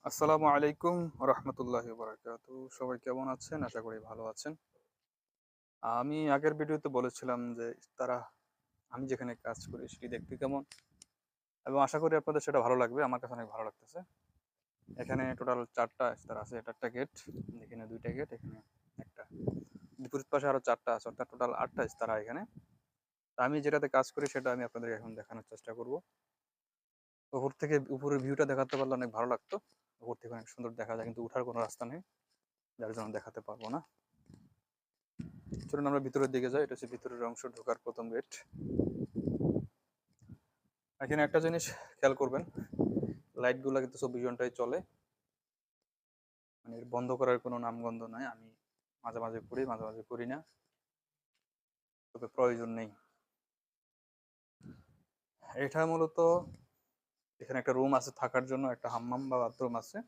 আসসালামু আলাইকুম রহমতুল্লাহি বারাকাতু। সবাই কেমন আছেন? আশা করি ভালো আছেন। আমি আগের ভিডিওতে বলেছিলাম যে তারা আমি যেখানে কাজ করি সেটি দেখতে কেমন, এবং আশা করি আপনাদের সেটা ভালো লাগবে। আমার কাছে অনেক ভালো লাগতেছে। এখানে টোটাল 4টা স্তর আছে। এটা একটা গেট, এখানে 2টা গেট, এখানে একটা, বিপরীত পাশে আরো 4টা আছে, অর্থাৎ টোটাল 8টা স্তর এখানে। তা আমি যেটাতে কাজ করি সেটা আমি আপনাদের এখন দেখানোর চেষ্টা করব। উপর থেকে উপরের ভিউটা দেখাতে পারলে অনেক ভালো লাগতো। উপর থেকে অনেক সুন্দর দেখা যায়, কিন্তু উঠার কোনো রাস্তা নেই, যার জন্য দেখাতে পারবো না। চলুন আমরা ভিতরের দিকে যাই। এটা হচ্ছে ভিতরের অংশ, ঢোকার প্রথম গেট। এখানে একটা জিনিস খেয়াল করবেন, লাইট গুলা কিন্তু 24 ঘন্টায় চলে, মানে এর বন্ধ করার কোনো নামগন্ধ নাই। আমি মাঝে মাঝে করি, মাঝে মাঝে করি না, তবে প্রয়োজন নেই। এটা মূলত এখানে একটা রুম আছে থাকার জন্য, একটা হাম্মাম বা বাথরুম আছে।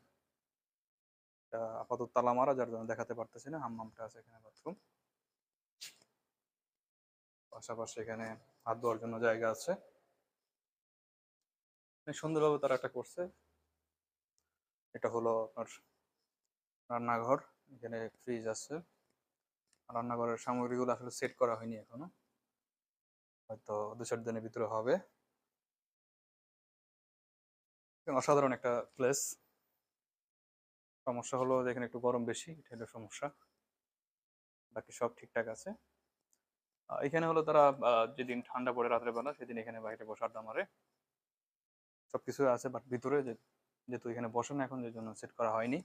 এটা আপাতত তালা মারা, যার জন্য দেখাতে পারতেছি না। হাম্মামটা আছে এখানে, বাথরুম, পাশাপাশি এখানে হাত ধোয়ার জন্য জায়গা আছে। অনেক সুন্দরভাবে তারা একটা করছে। এটা হলো আপনার রান্নাঘর। এখানে ফ্রিজ আছে। রান্নাঘরের সামগ্রীগুলো আসলে সেট করা হয়নি এখনো, হয়তো 2-4 দিনের ভিতরে হবে। অসাধারণ একটা প্লেস। সমস্যা হলো যে এখানে একটু গরম বেশি, এটা হলো সমস্যা। বাকি সব ঠিকঠাক আছে। এখানে হলো তারা যেদিন ঠান্ডা পড়ে রাতের বেলা, সেদিন এখানে বাইরে বসে আড্ডা মারে। সবকিছু আছে, বাট ভিতরে যেহেতু এখানে বসে না এখন, যে জন্য সেট করা হয়নি।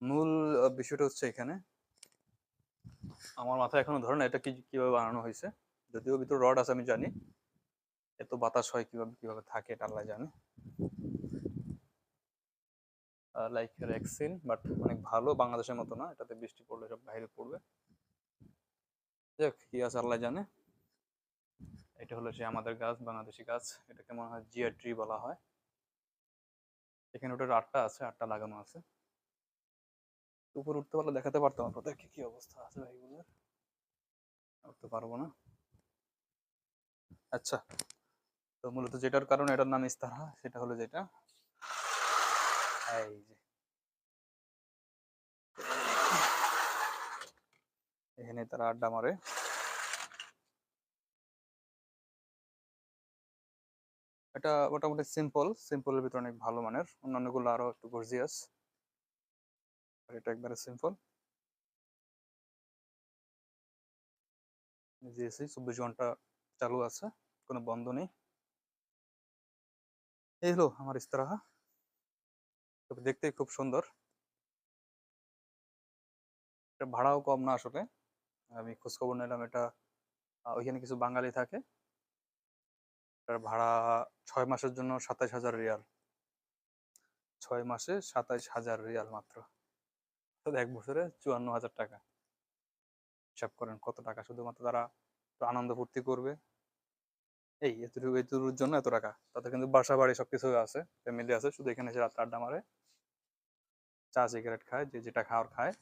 মূল বিষয়টা হচ্ছে এখানে, আমার মাথায় এখনো ধরে না এটা কিভাবে বানানো হয়েছে। যদিও ভিতরে রড আছে আমি জানি, এত বাতাস হয় কিভাবে কিভাবে থাকে এটা আল্লাহ জানে। লাইক রেক্সিন, বাট অনেক ভালো, বাংলাদেশের মতো না। এটাতে বৃষ্টি পড়লে সব বাইরে পড়বে। দেখ কি আছে আল্লাহ জানে। এটা হলো সে আমাদের গাছ, বাংলাদেশি গাছ। এটাকে মনে হয় জিয়া ট্রি বলা হয়। এখানে ওটার 8টা আছে, 8টা লাগানো আছে। উপরে উঠতে পারলে দেখাতে পারতাম আপনাদেরকে কি অবস্থা আছে ভাইগুলোর। উঠতে পারবো না। আচ্ছা, তো মূলত যেটার কারণে এটার নাম ইস্তারা, সেটা হলো যেটা, এই যে এখানে তারা আড্ডা মারে। এটা মোটামুটি সিম্পলের ভিতরে অনেক ভালো মানের। অন্যান্যগুলো আরো একটু গর্জিয়াস, আর এটা একবারে সিম্পল। জিএসি 24 ঘন্টা চালু আছে, কোনো বন্ধ নেই। এই হলো আমার ইস্তারাহা। তবে দেখতে খুব সুন্দর। এটা ভাড়াও কম না আসলে। আমি খোঁজখবর নিলাম, এটা ওইখানে কিছু বাঙালি থাকে। এটার ভাড়া 6 মাসের জন্য 27,000 রিয়াল। 6 মাসে 27,000 রিয়াল মাত্র। অর্থাৎ 1 বছরে 54,000 টাকা। হিসাব করেন কত টাকা, শুধুমাত্র তারা একটু আনন্দ ফুর্তি করবে, এই এতটুকু এতটুকুর জন্য এত টাকা। তাদের কিন্তু বাসা বাড়ি সবকিছু আছে, ফ্যামিলি আছে, শুধু এখানে এসে রাত আড্ডা মারে, চা সিগারেট খায়, যে যেটা খাওয়ার খায়,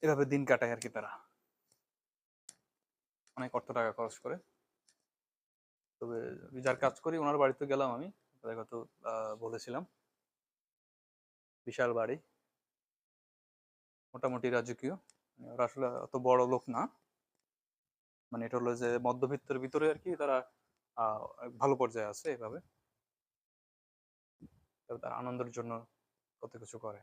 এভাবে দিন কাটায় আর কি। তারা অনেক অর্থ টাকা খরচ করে। তবে আমি যার কাজ করি ওনার বাড়িতে গেলাম আমি, আপনাদের কত বলেছিলাম। বিশাল বাড়ি, মোটামুটি রাজকীয়। মানে ওরা আসলে অত বড় লোক না, মানে এটা হলো যে মধ্যবিত্তের ভিতরে আর কি। তারা ভালো পর্যায়ে আছে এভাবে। তবে তার আনন্দের জন্য কত কিছু করে।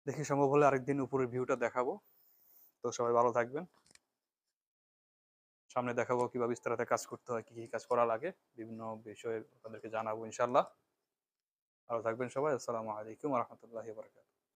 দেখি সম্ভব হলে আরেকদিন উপরের ভিউটা দেখাবো। তো সবাই ভালো থাকবেন। সামনে দেখাবো কিভাবে ইস্তারাতে কাজ করতে হয়, কি কি কাজ করা লাগে, বিভিন্ন বিষয়ে আপনাদেরকে জানাবো ইনশাল্লাহ। ভালো থাকবেন সবাই। আসসালামু আলাইকুম রহমতুল্লাহি বারাকাতুহু।